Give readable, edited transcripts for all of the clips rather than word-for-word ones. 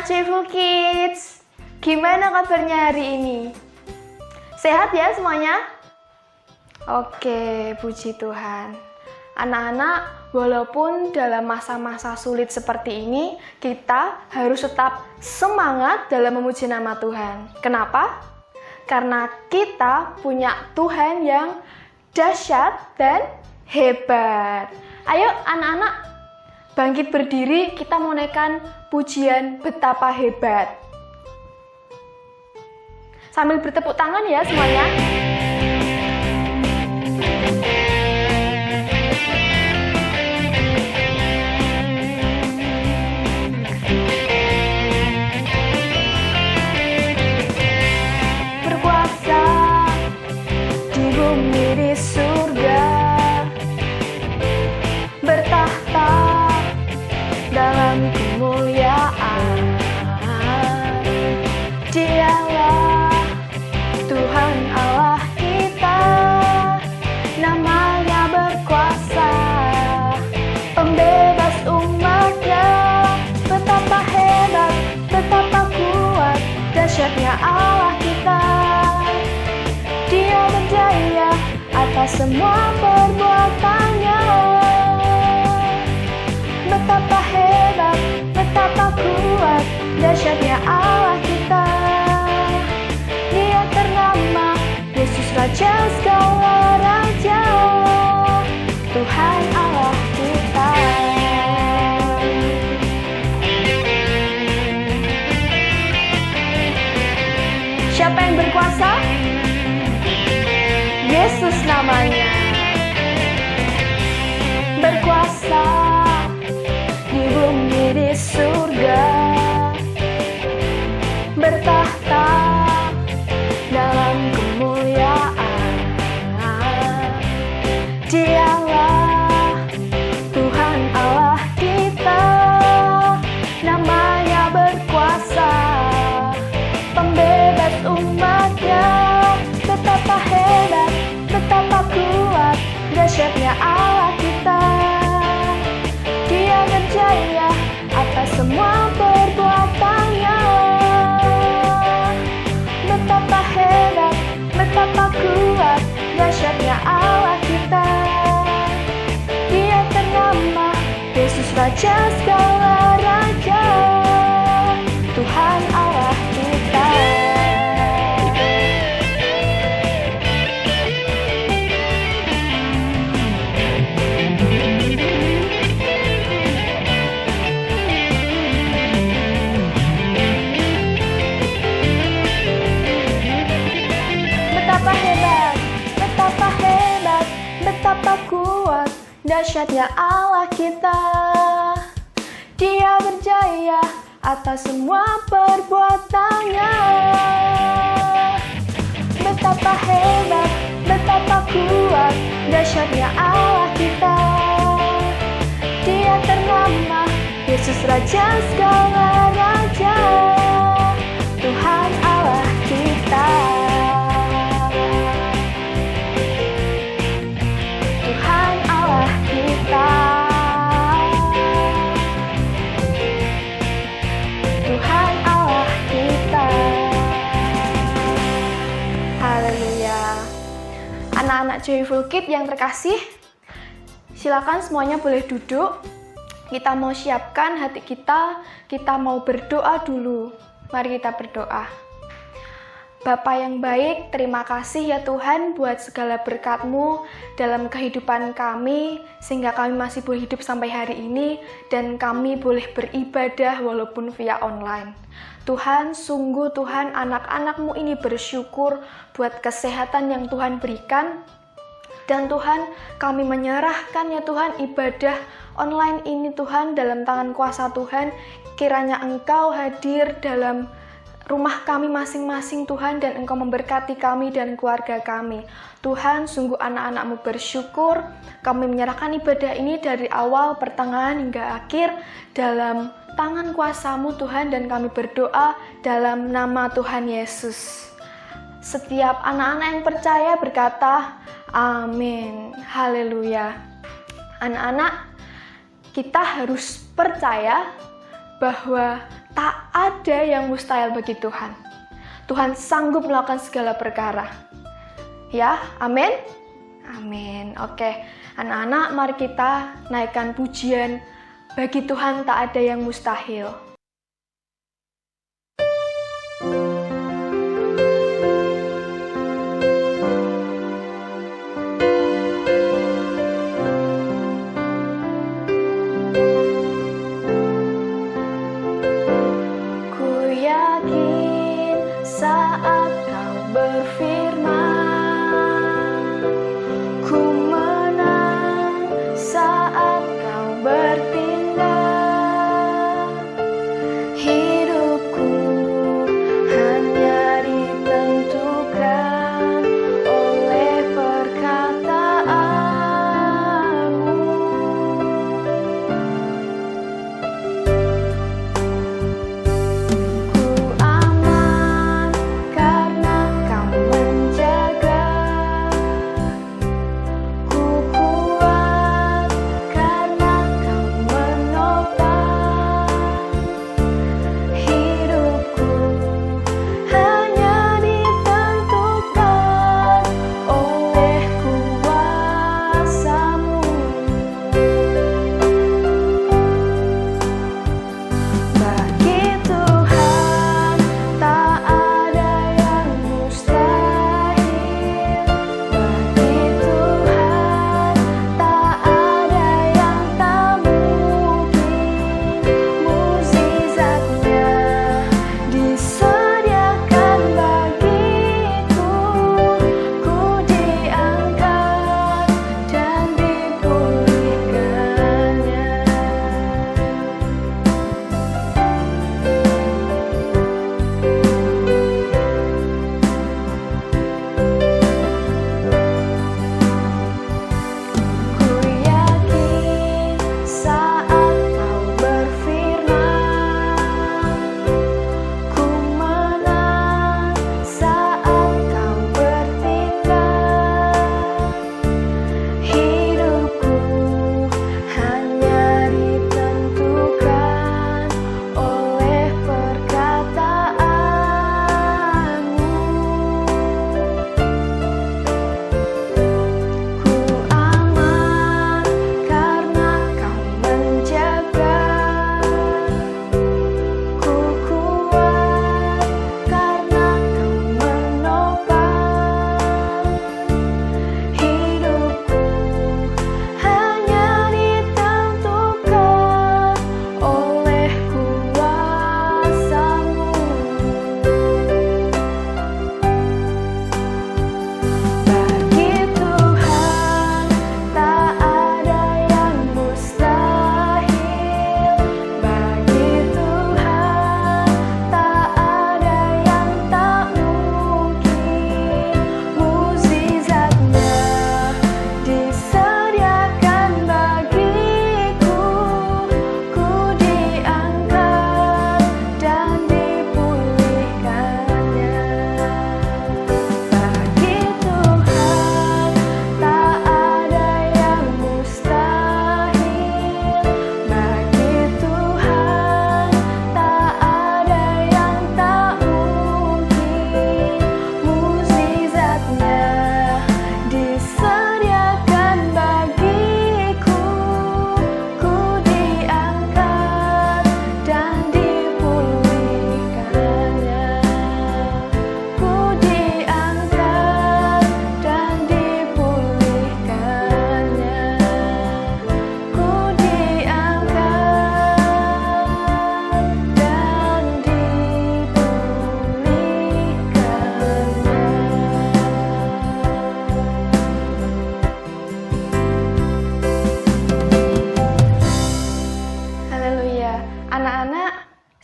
anak-anak Joyful Kids, gimana kabarnya hari ini? Sehat ya semuanya? Oke, puji Tuhan. Anak-anak, walaupun dalam masa-masa sulit seperti ini, kita harus tetap semangat dalam memuji nama Tuhan. Kenapa? Karena kita punya Tuhan yang dahsyat dan hebat. Ayo anak-anak, bangkit berdiri, kita mau naikkan pujian betapa hebat. Sambil bertepuk tangan ya semuanya. Berkuasa di bumi di surga, bertahta dalam kemuliaan. Dialah Tuhan Allah kita, namanya berkuasa, pembebas umatnya. Betapa hebat, betapa kuat, dahsyatnya Allah kita. Dia berjaya atas semua perbuatannya. Betapa hebat, betapa kuat, dahsyatnya Allah kita. Dia ternama, Yesus Raja segala raja, Tuhan Allah kita. Siapa yang berkuasa? Yesus namanya. Berkuasa di bumi di surga, bertahta dalam kemuliaan. Dialah Tuhan Allah kita, namanya berkuasa, pembebas umatnya. Betapa hebat, betapa kuat, dahsyatnya Allah kita. Dia berjaya atas semua perbuatannya. Betapa hebat, betapa kuat, dahsyatnya Allah kita. Dia ternama, Yesus Raja segala raja, Tuhan Allah kita. Betapa hebat, betapa hebat, betapa kuat, dahsyatnya Allah kita. Dia berjaya atas semua perbuatannya. Betapa hebat, betapa kuat, dahsyatnya Allah kita. Dia ternama, Yesus Raja segala raja, Tuhan Allah kita. Tuhan Allah kita. Tuhan Allah kita. Haleluya. Anak-anak Joyful Kids yang terkasih, silakan semuanya boleh duduk. Kita mau siapkan hati kita mau berdoa dulu. Mari kita berdoa. Bapa yang baik, terima kasih ya Tuhan buat segala berkat-Mu dalam kehidupan kami, sehingga kami masih boleh hidup sampai hari ini, dan kami boleh beribadah walaupun via online. Tuhan, sungguh Tuhan, anak-anak-Mu ini bersyukur buat kesehatan yang Tuhan berikan. Dan Tuhan, kami menyerahkan ya Tuhan ibadah online ini Tuhan dalam tangan kuasa Tuhan. Kiranya Engkau hadir dalam rumah kami masing-masing Tuhan, dan Engkau memberkati kami dan keluarga kami. Tuhan, sungguh anak-anak-Mu bersyukur. Kami menyerahkan ibadah ini dari awal, pertengahan hingga akhir dalam tangan kuasa-Mu Tuhan, dan kami berdoa dalam nama Tuhan Yesus. Setiap anak-anak yang percaya berkata, amin. Haleluya. Anak-anak, kita harus percaya bahwa tak ada yang mustahil bagi Tuhan. Tuhan sanggup melakukan segala perkara. Ya, amin? Amin. Oke, anak-anak, mari kita naikkan pujian. Bagi Tuhan tak ada yang mustahil.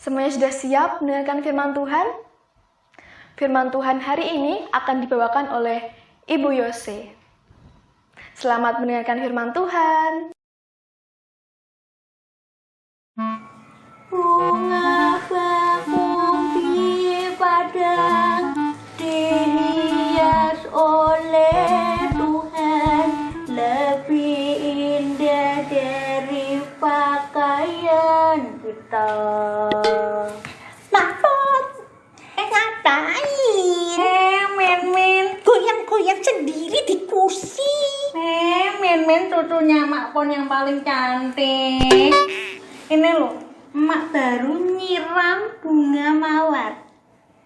Semuanya sudah siap mendengarkan firman Tuhan? Firman Tuhan hari ini akan dibawakan oleh Ibu Yose. Selamat mendengarkan firman Tuhan. Bunga bakung di padang dihias oleh Tuhan, lebih indah dari pakaian kita. cucunya Mak Pon yang paling cantik. Ini loh, Mak baru nyiram bunga mawar.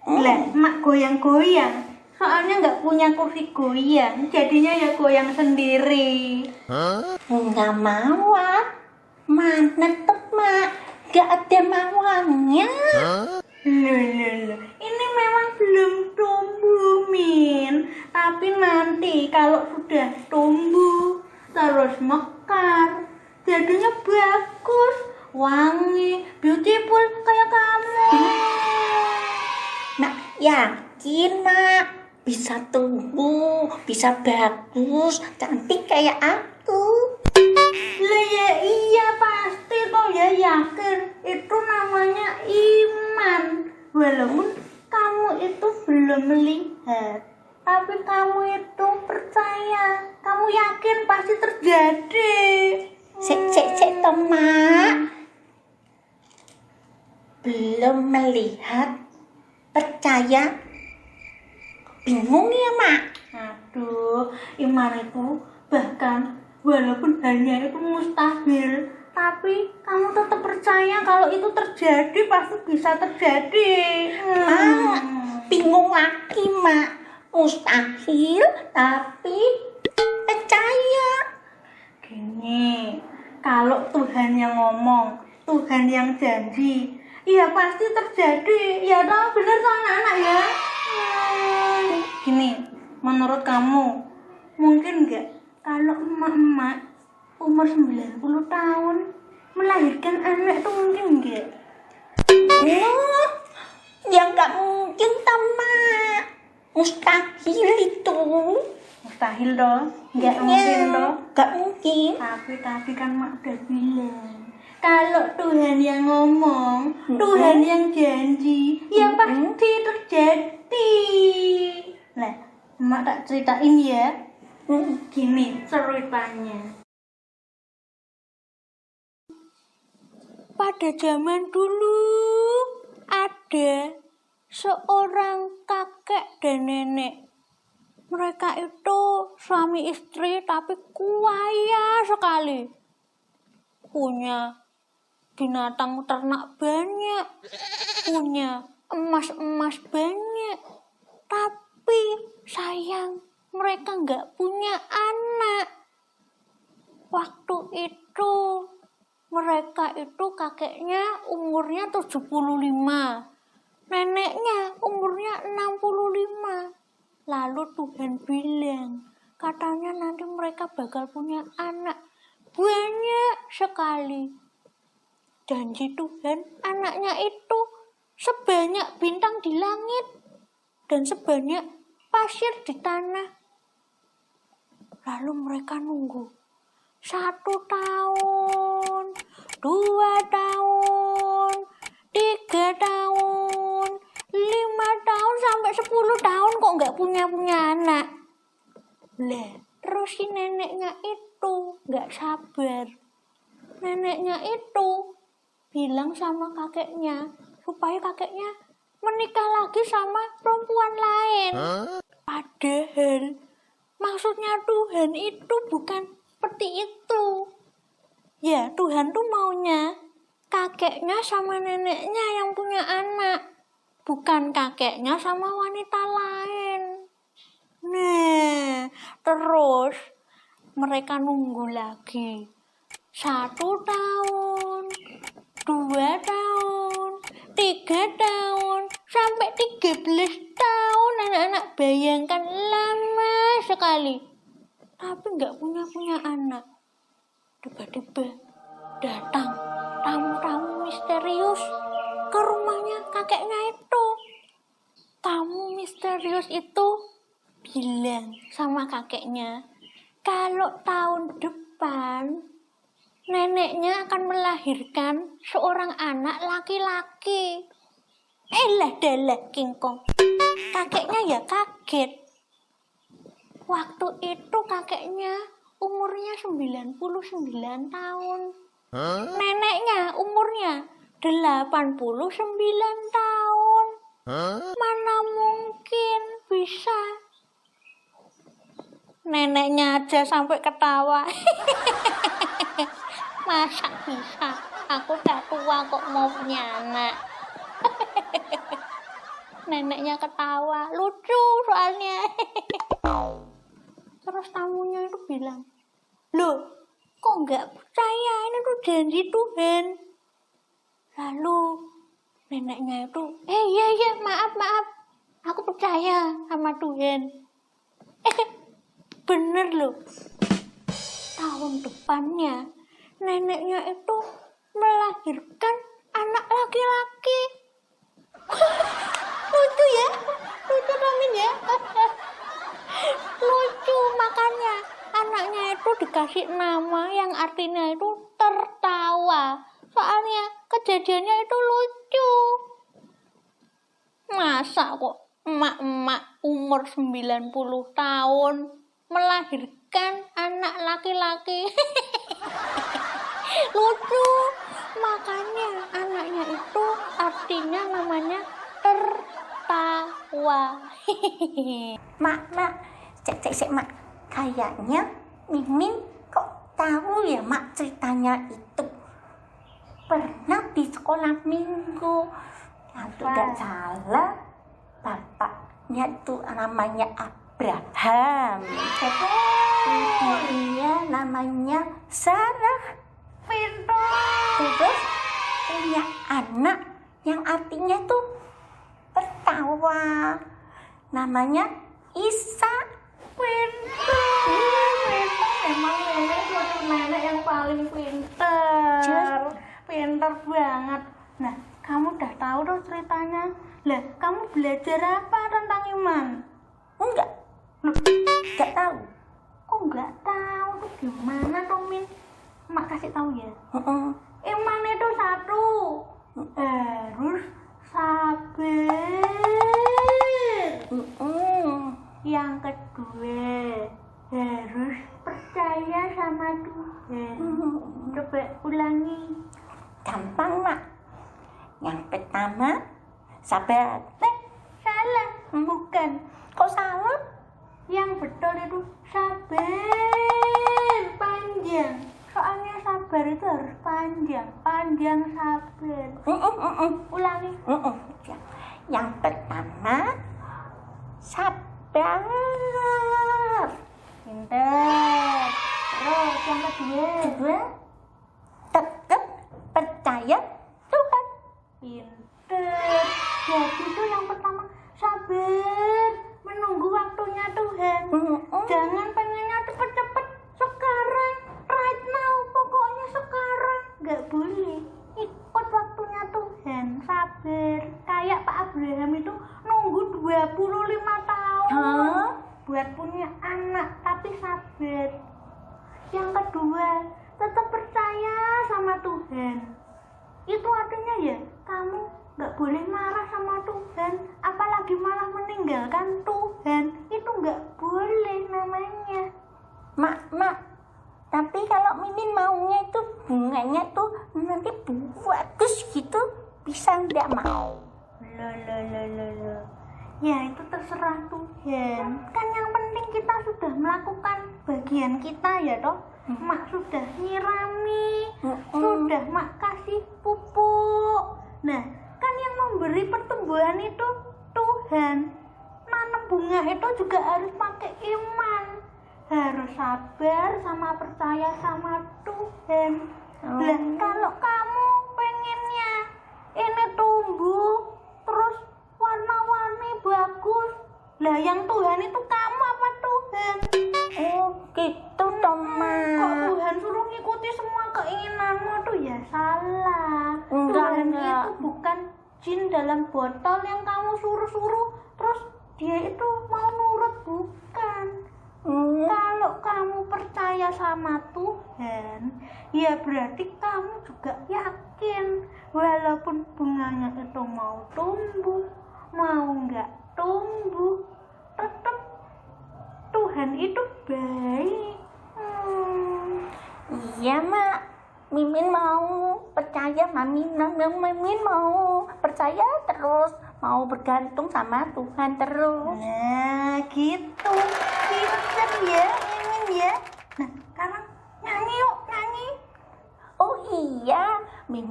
Lah, Mak goyang-goyang. Soalnya nggak punya kursi goyang, jadinya ya goyang sendiri. Bunga mawar? Mana tuh, Mak? Gak ada mawarnya. Loh. Ini memang belum tumbuh, Min. Tapi nanti kalau sudah tumbuh, terus mekar, jadinya bagus, wangi, beautiful kayak kamu. Mak yakin, Mak? Bisa tumbuh, bisa bagus, cantik kayak aku. Lah ya iya pasti toh ya yakin. Itu namanya iman. Walaupun kamu itu belum melihat, tapi kamu itu percaya. Kamu yakin pasti terjadi. Cek toh, Mak. Belum melihat, percaya, bingung ya, Mak. Aduh, iman itu bahkan walaupun hanya itu mustahil, tapi kamu tetap percaya kalau itu terjadi, pasti bisa terjadi. Mak, bingung lagi, Mak. Mustahil, tapi percaya. Gini, kalau Tuhan yang ngomong, Tuhan yang janji, ya pasti terjadi. Ya dong, bener toh anak-anak ya. Gini, menurut kamu, mungkin nggak kalau emak-emak umur 90 tahun melahirkan anak tuh mungkin nggak? Ya nggak mungkin, Mak. Mustahil itu. Mustahil dong, nggak mungkin dong. Nggak mungkin. Tapi tadi kan mak udah bilang, kalau Tuhan yang ngomong, Tuhan yang janji, ya pasti terjadi. Nah, mak tak ceritain ya. Gini ceritanya. Pada zaman dulu ada seorang kakek dan nenek. Mereka itu suami istri tapi kaya sekali. Punya binatang ternak banyak, punya emas-emas banyak. Tapi sayang, mereka nggak punya anak. Waktu itu mereka itu kakeknya umurnya 75, neneknya umurnya 65. Lalu Tuhan bilang, katanya nanti mereka bakal punya anak banyak sekali. Janji Tuhan, anaknya itu sebanyak bintang di langit dan sebanyak pasir di tanah. Lalu mereka nunggu 1 tahun, 2 tahun, 3 tahun, 5 tahun sampai 10 tahun kok nggak punya anak. Lah, terus si neneknya itu nggak sabar. Neneknya itu bilang sama kakeknya supaya kakeknya menikah lagi sama perempuan lain. Padahal maksudnya Tuhan itu bukan seperti itu. Ya, Tuhan tuh maunya kakeknya sama neneknya yang punya anak, bukan kakeknya sama wanita lain. Nah, terus mereka nunggu lagi 1 tahun, 2 tahun, 3 tahun, sampai 13 tahun. Anak-anak bayangkan lama sekali. Tapi nggak punya anak. Tiba-tiba datang tamu-tamu misterius ke rumahnya kakeknya itu. Tamu misterius itu bilang sama kakeknya, kalau tahun depan neneknya akan melahirkan seorang anak laki-laki. Dalah kingkong. Kakeknya ya kaget. Waktu itu kakeknya umurnya 99 tahun. Neneknya umurnya 89 tahun. Mana mungkin bisa. Neneknya aja sampai ketawa. Masa bisa? Aku udah tua kok mau punya anak. Neneknya ketawa, lucu soalnya. Terus tamunya itu bilang, loh, kok nggak percaya? Ini tuh janji Tuhan. Lalu neneknya itu, iya, maaf. Aku percaya sama Tuhan. Bener loh. Tahun depannya, neneknya itu melahirkan anak laki-laki. Lucu ya? Lucu Ramin ya? Lucu, makanya anaknya itu dikasih nama yang artinya itu tertawa. Soalnya kejadiannya itu lucu. Masa kok emak-emak umur 90 tahun melahirkan anak laki-laki? Lucu. Makanya anaknya itu artinya namanya tertawa. Mak, cek, Mak. Kayaknya Mimin kok tahu ya, Mak, ceritanya itu. Pernah di sekolah minggu. Yang tidak salah, bapaknya tuh namanya Abraham. Ibunya namanya Sarah. Terus punya anak yang artinya tuh tertawa, namanya Isa. Emang nenek yang paling pinter. Pinter banget. Nah, kamu udah tahu tuh ceritanya. Lah, kamu belajar apa tentang iman? Enggak tahu. Kok nggak tahu tuh gimana tuh, Min? Mak kasih tahu ya. Iman itu satu, harus sabar. Yang kedua, harus percaya sama Tuhan. Coba ulangi. Gampang, Mak. Yang pertama, sabar. Salah. Bukan. Kok salah? Yang betul itu sabar panjang. Soalnya sabar itu harus panjang sabar. Ulangi. Yang pertama, sabar. Pinter. Terus yang kedua, Tetap percaya Tuhan. pinter. Jadi itu yang pertama, sabar menunggu waktunya Tuhan. Jangan pengennya cepet-cepet sekarang, right now, pokoknya sekarang. Gak boleh, ikut waktunya Tuhan, sabar. Kayak Pak Abraham itu nunggu 25 tahun buat punya anak, tapi sabar. Yang kedua, tetap percaya sama Tuhan. Itu artinya ya, kamu gak boleh marah sama Tuhan, apalagi malah meninggalkan Tuhan. Itu gak boleh namanya. Mak, tapi kalau Mimin maunya itu bunganya tuh nanti bagus gitu, bisa enggak, Mak? Loh. Ya itu terserah Tuhan. Kan yang penting kita sudah melakukan bagian kita ya toh. Mak sudah nyirami, sudah Mak kasih pupuk. Nah, kan yang memberi pertumbuhan itu Tuhan. Nanam bunga itu juga harus pakai iman, harus sabar sama percaya sama Tuhan. Lah kalau kamu pengennya ini tumbuh terus warna-warni bagus, lah yang Tuhan itu kamu apa Tuhan? Oh gitu dong, Kok Mak. Tuhan suruh ngikuti semua keinginanmu tuh ya salah. Enggak. Tuhan itu bukan jin dalam botol yang kamu suruh-suruh terus dia itu mau nurut, bukan. Kalau kamu percaya sama Tuhan, ya berarti kamu juga yakin walaupun bunganya itu mau tumbuh, mau nggak tumbuh, tetap Tuhan itu baik. Iya, Mak. Mimin mau percaya, Mimin mau percaya terus, mau bergantung sama Tuhan terus. Nah, gitu. Pinter ya.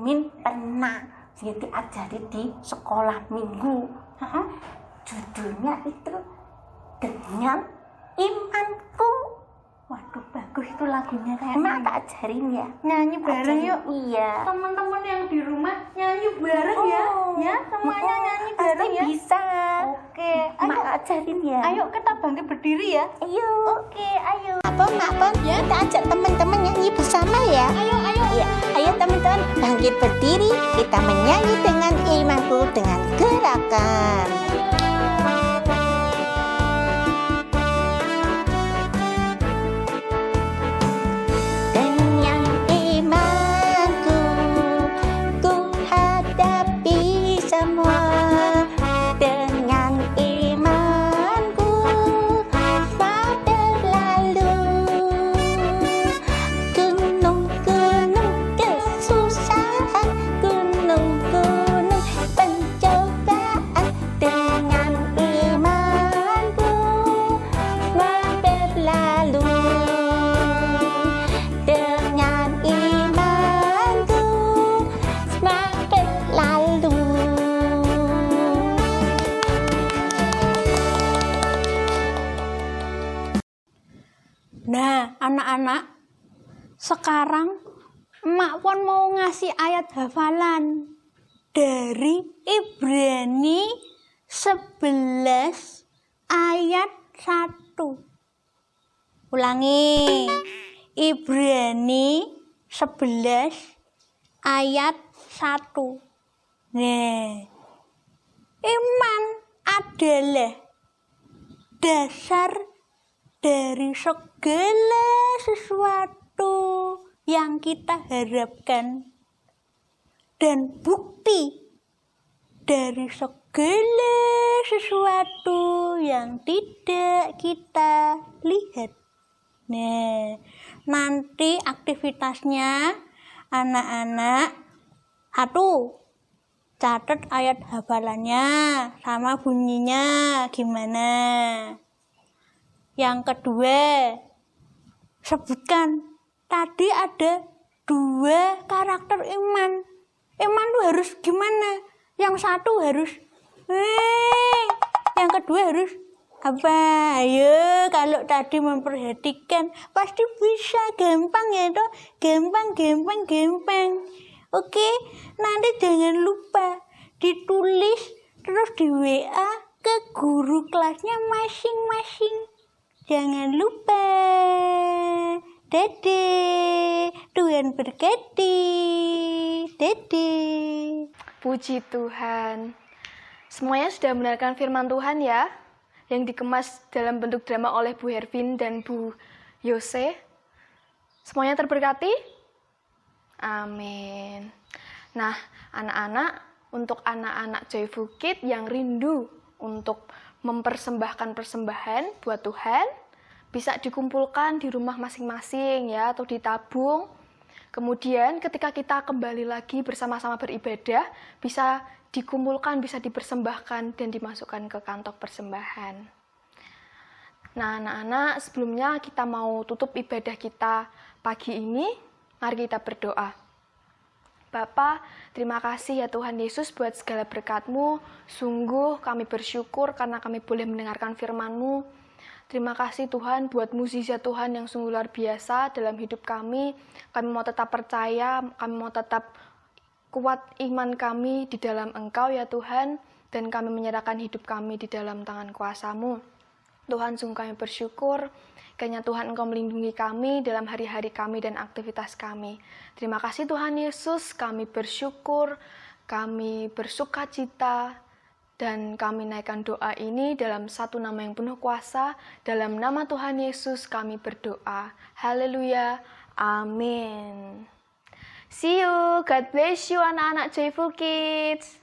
Min pernah diajari di sekolah minggu. Judulnya itu Dengan Imanku. Waduh, bagus itu lagunya kayak Mak tak ajarin ya. Nyanyi bareng yuk. Iya. Teman-teman yang di rumah nyanyi bareng ya. Ya, semuanya nyanyi bareng ya. Bisa. Oke, Mak ajarin ya. Ayo kita bangkit berdiri ya. Ayo. Oke, ayo. Apa Mak Pon? Ya. Kita ajak teman-teman nyanyi bersama ya. Ayo. Ya, ayo teman-teman bangkit berdiri. Kita menyanyi dengan imanku dengan gerakan. Nah, anak-anak, sekarang Mak Pon mau ngasih ayat hafalan dari Ibrani 11 ayat 1. Ulangi, Ibrani 11 ayat 1. Nah, iman adalah dasar dari segala sesuatu yang kita harapkan dan bukti dari segala sesuatu yang tidak kita lihat. Nah, nanti aktivitasnya anak-anak catat ayat hafalannya sama bunyinya gimana. Yang kedua, sebutkan tadi ada 2 karakter iman. Iman tuh harus gimana? Yang satu harus yang kedua harus apa? Ayo, kalau tadi memperhatikan pasti bisa, gampang ya toh? Gampang. Oke, nanti jangan lupa ditulis terus di WA ke guru kelasnya masing-masing. Jangan lupa. Dede, Tuhan berkati. Dede. Puji Tuhan. Semuanya sudah mendengarkan firman Tuhan ya, yang dikemas dalam bentuk drama oleh Bu Hervin dan Bu Yose. Semuanya terberkati? Amin. Nah, anak-anak, untuk anak-anak Joyful Kids yang rindu untuk mempersembahkan persembahan buat Tuhan, bisa dikumpulkan di rumah masing-masing ya, atau ditabung. Kemudian ketika kita kembali lagi bersama-sama beribadah, bisa dikumpulkan, bisa dipersembahkan dan dimasukkan ke kantong persembahan. Nah, anak-anak, sebelumnya kita mau tutup ibadah kita pagi ini. Mari kita berdoa. Bapa, terima kasih ya Tuhan Yesus buat segala berkat-Mu. Sungguh kami bersyukur karena kami boleh mendengarkan firman-Mu. Terima kasih Tuhan buat mukjizat Tuhan yang sungguh luar biasa dalam hidup kami. Kami mau tetap percaya, kami mau tetap kuat iman kami di dalam Engkau ya Tuhan. Dan kami menyerahkan hidup kami di dalam tangan kuasa-Mu. Tuhan, sungguh kami bersyukur. Kiranya Tuhan Engkau melindungi kami dalam hari-hari kami dan aktivitas kami. Terima kasih Tuhan Yesus, kami bersyukur, kami bersukacita, dan kami naikkan doa ini dalam satu nama yang penuh kuasa. Dalam nama Tuhan Yesus kami berdoa. Haleluya. Amin. See you. God bless you anak-anak Joyful Kids.